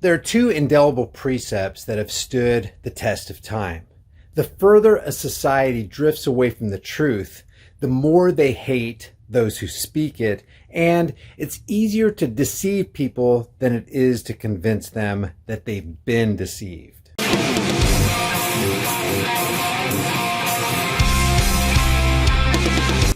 There are two indelible precepts that have stood the test of time. The further a society drifts away from the truth, the more they hate those who speak it, and it's easier to deceive people than it is to convince them that they've been deceived.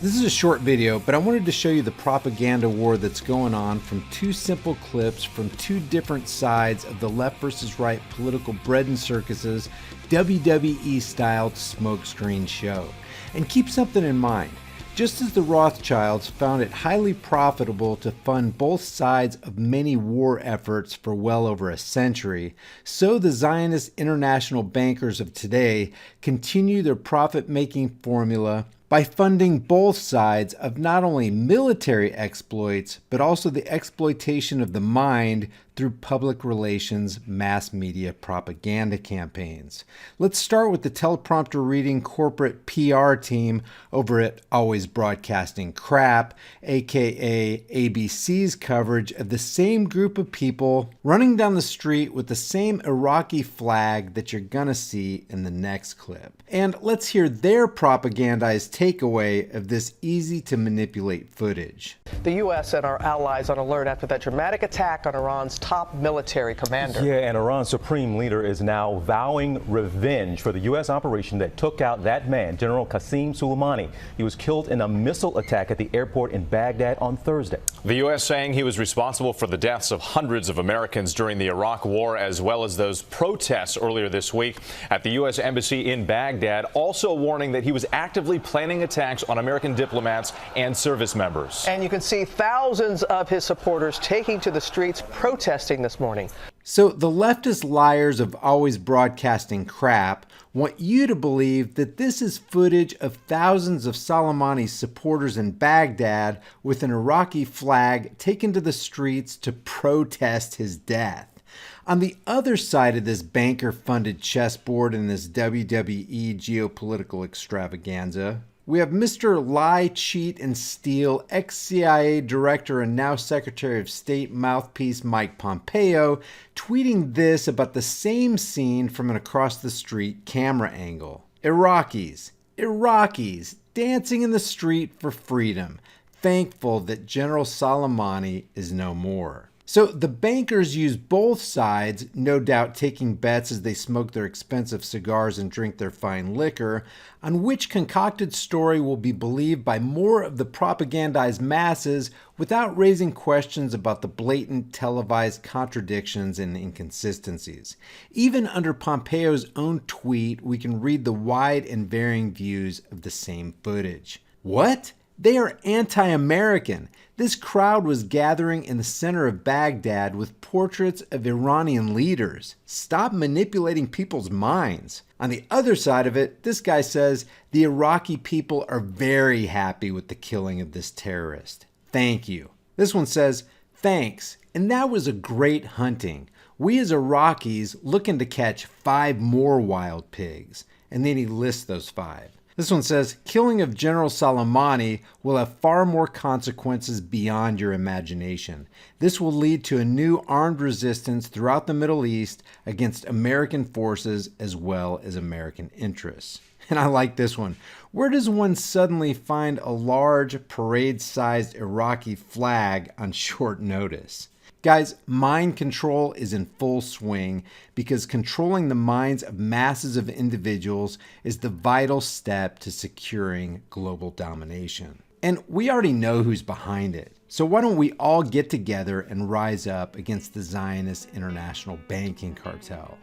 This is a short video, but I wanted to show you the propaganda war that's going on from two simple clips from two different sides of the left versus right political bread and circuses, WWE-styled smokescreen show. And keep something in mind. Just as the Rothschilds found it highly profitable to fund both sides of many war efforts for well over a century, so the Zionist international bankers of today continue their profit-making formula by funding both sides of not only military exploits, but also the exploitation of the mind through public relations mass media propaganda campaigns. Let's start with the teleprompter reading corporate PR team over at Always Broadcasting Crap, aka ABC's coverage of the same group of people running down the street with the same Iraqi flag that you're gonna see in the next clip. And let's hear their propagandized takeaway of this easy to manipulate footage. The U.S. and our allies on alert after that dramatic attack on Iran's top military commander. Yeah, and Iran's supreme leader is now vowing revenge for the U.S. operation that took out that man, General Qasem Soleimani. He was killed in a missile attack at the airport in Baghdad on Thursday. The U.S. saying he was responsible for the deaths of hundreds of Americans during the Iraq War, as well as those protests earlier this week at the U.S. Embassy in Baghdad, also warning that he was actively planning attacks on American diplomats and service members. And you can see thousands of his supporters taking to the streets protesting this morning. So the leftist liars of Always Broadcasting Crap want you to believe that this is footage of thousands of Soleimani's supporters in Baghdad with an Iraqi flag taken to the streets to protest his death. On the other side of this banker-funded chessboard in this WWE geopolitical extravaganza, we have Mr. Lie, Cheat, and Steal, ex-CIA director and now Secretary of State mouthpiece Mike Pompeo, tweeting this about the same scene from an across-the-street camera angle. Iraqis dancing in the street for freedom, thankful that General Soleimani is no more. So the bankers use both sides, no doubt taking bets as they smoke their expensive cigars and drink their fine liquor, on which concocted story will be believed by more of the propagandized masses without raising questions about the blatant televised contradictions and inconsistencies. Even under Pompeo's own tweet, we can read the wide and varying views of the same footage. What? They are anti-American. This crowd was gathering in the center of Baghdad with portraits of Iranian leaders. Stop manipulating people's minds. On the other side of it, this guy says the Iraqi people are very happy with the killing of this terrorist. Thank you. This one says, thanks, and that was a great hunting. We as Iraqis looking to catch 5 more wild pigs. And then he lists those 5. This one says, killing of General Soleimani will have far more consequences beyond your imagination. This will lead to a new armed resistance throughout the Middle East against American forces as well as American interests. And I like this one. Where does one suddenly find a large parade-sized Iraqi flag on short notice? Guys, mind control is in full swing because controlling the minds of masses of individuals is the vital step to securing global domination. And we already know who's behind it. So why don't we all get together and rise up against the Zionist international banking cartel?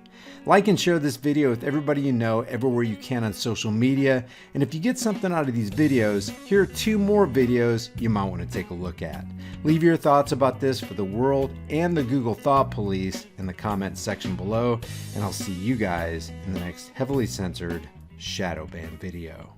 Like and share this video with everybody you know everywhere you can on social media. And if you get something out of these videos, here are 2 more videos you might want to take a look at. Leave your thoughts about this for the world and the Google Thought Police in the comments section below. And I'll see you guys in the next heavily censored shadow ban video.